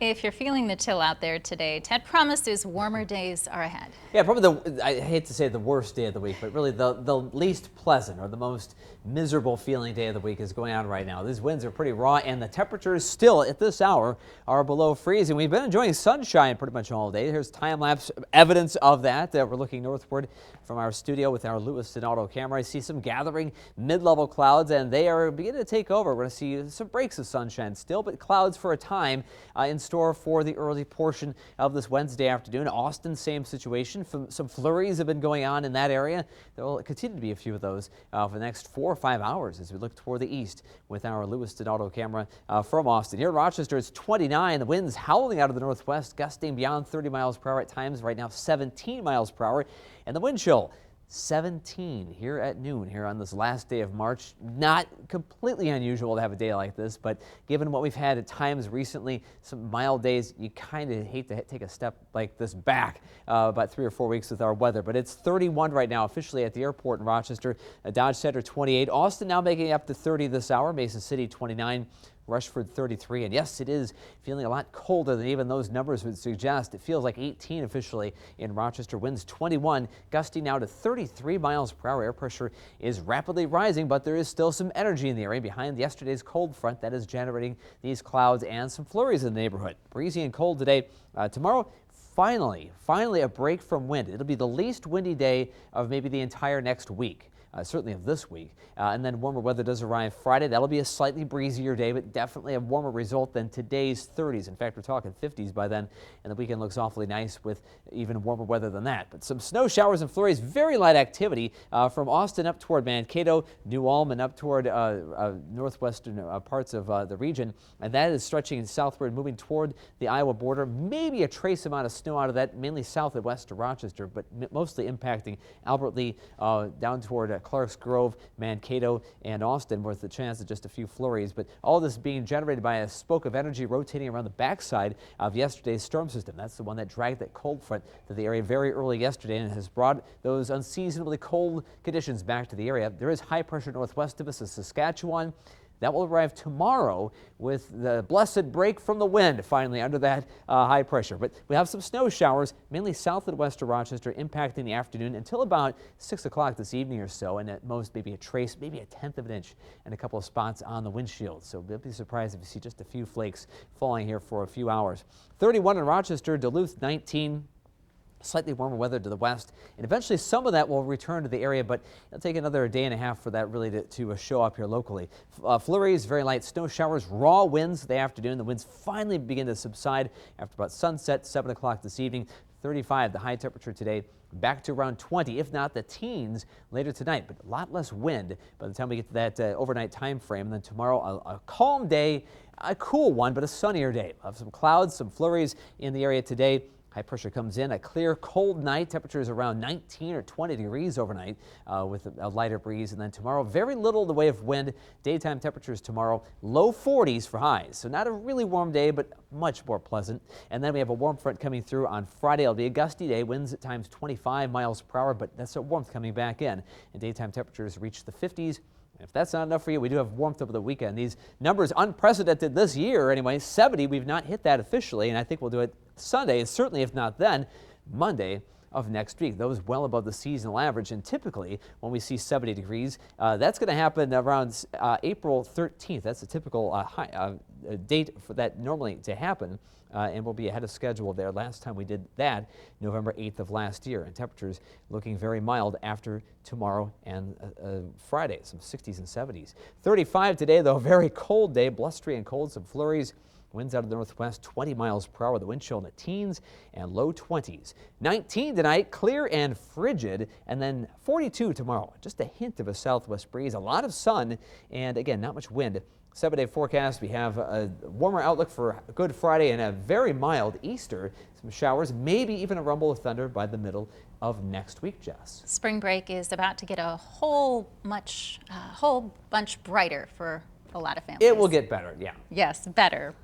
If you're feeling the chill out there today, Ted promises warmer days are ahead. Yeah, probably I hate to say the worst day of the week, but really the least pleasant or the most miserable feeling day of the week is going on right now. These winds are pretty raw and the temperatures still at this hour are below freezing. We've been enjoying sunshine pretty much all day. Here's time-lapse evidence of that. We're looking northward from our studio with our Lewiston Auto camera. I see some gathering mid-level clouds and they are beginning to take over. We're going to see some breaks of sunshine still, but clouds for a time in store for the early portion of this Wednesday afternoon. Austin, same situation. Some flurries have been going on in that area. There will continue to be a few of those for the next 4 or 5 hours as we look toward the east with our Lewiston Auto camera from Austin. Here in Rochester, it's 29. The winds howling out of the northwest, gusting beyond 30 miles per hour at times. Right now, 17 miles per hour. And the wind chill, 17 here at noon here on this last day of March. Not completely unusual to have a day like this, but given what we've had at times recently, some mild days, you kind of hate to take a step like this back about 3 or 4 weeks with our weather. But it's 31 right now officially at the airport in Rochester. Dodge Center 28. Austin now making it up to 30 this hour. Mason City 29. Rushford 33, and yes, it is feeling a lot colder than even those numbers would suggest. It feels like 18 officially in Rochester. Winds 21, gusting now to 33 miles per hour. Air pressure is rapidly rising, but there is still some energy in the area behind yesterday's cold front that is generating these clouds and some flurries in the neighborhood. Breezy and cold today. Tomorrow, finally a break from wind. It'll be the least windy day of maybe the entire next week. Certainly of this week. And then warmer weather does arrive Friday. That'll be a slightly breezier day, but definitely a warmer result than today's 30s. In fact, we're talking 50s by then, and the weekend looks awfully nice with even warmer weather than that. But some snow showers and flurries, very light activity from Austin up toward Mankato, New Ulm, and up toward northwestern parts of the region. And that is stretching southward, moving toward the Iowa border. Maybe a trace amount of snow out of that, mainly south and west of Rochester, but mostly impacting Albert Lee down toward Clark's Grove, Mankato, and Austin with the chance of just a few flurries. But all this being generated by a spoke of energy rotating around the backside of yesterday's storm system. That's the one that dragged that cold front to the area very early yesterday and has brought those unseasonably cold conditions back to the area. There is high pressure northwest of us in Saskatchewan. That will arrive tomorrow with the blessed break from the wind finally under that high pressure. But we have some snow showers mainly south and west of Rochester impacting the afternoon until about 6 o'clock this evening or so, and at most maybe a trace, maybe a tenth of an inch and a couple of spots on the windshield. So don't be surprised if you see just a few flakes falling here for a few hours. 31 in Rochester, Duluth 19. Slightly warmer weather to the west, and eventually some of that will return to the area, but it'll take another day and a half for that really to show up here locally. Flurries, very light snow showers, raw winds the afternoon. The winds finally begin to subside after about sunset, 7 o'clock this evening. 35, the high temperature today, back to around 20, if not the teens later tonight, but a lot less wind by the time we get to that overnight time frame. And then tomorrow, a calm day, a cool one, but a sunnier day. We'll have some clouds, some flurries in the area today. High pressure comes in, a clear, cold night. Temperatures around 19 or 20 degrees overnight with a lighter breeze. And then tomorrow, very little in the way of wind. Daytime temperatures tomorrow, low 40s for highs. So not a really warm day, but much more pleasant. And then we have a warm front coming through on Friday. It'll be a gusty day, winds at times 25 miles per hour, but that's a warmth coming back in. And daytime temperatures reach the 50s. If that's not enough for you, we do have warmth over the weekend. These numbers unprecedented this year anyway. 70, we've not hit that officially, and I think we'll do it Sunday, certainly if not then, Monday of next week. Those well above the seasonal average, and typically when we see 70 degrees, that's going to happen around April 13th. That's a typical date for that normally to happen. And we'll be ahead of schedule there. Last time we did that, November 8th of last year. And temperatures looking very mild after tomorrow and Friday, some 60s and 70s. 35 today, though, very cold day, blustery and cold, some flurries. Winds out of the northwest, 20 miles per hour. The wind chill in the teens and low 20s. 19 tonight, clear and frigid, and then 42 tomorrow. Just a hint of a southwest breeze, a lot of sun, and again, not much wind. 7-day forecast, we have a warmer outlook for Good Friday and a very mild Easter. Some showers, maybe even a rumble of thunder by the middle of next week, Jess. Spring break is about to get a whole bunch brighter for a lot of families. It will get better, yeah. Yes, better.